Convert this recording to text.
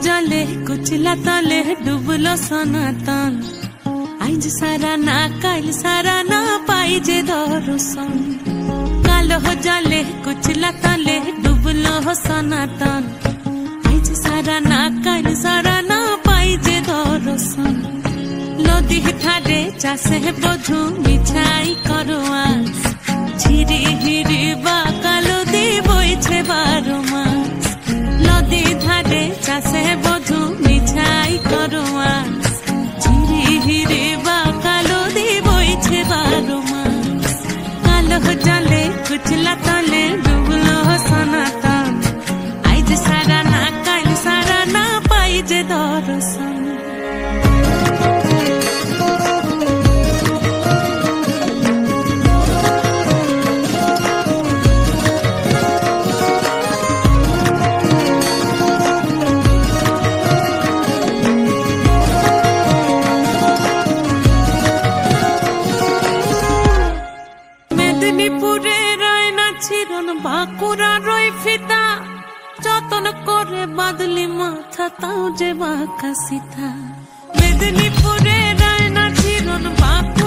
जले कुचला तले डुबलो सनातन आज सारा ना काल सारा ना पाइजे दर्शन कालो जले कुचला तले डुबलो सनातन आज सारा ना काल सारा ना पाइजे दर्शन नदी ठारे चासे बधु मिठाई करो आज झिरी हिरी बा कालो दी बोइछे बारो मास नदी ठारे चासे बधु मिठाई करो आज झिरी हिरी बा कालो दी बोइछे बारो मास कालो जले कुचला तले डुबलो सनातन आज सारा ना काल सारा ना पाइजे दर्शन মেদিনীপুরে রয় না ছিরন বাঁকুড়া রয় ফিতা যতন করে বাদলি মাথা তাও যে বাঁকা সিথা মেদিনীপুরে রয় না ছিরন বাঁকুড়া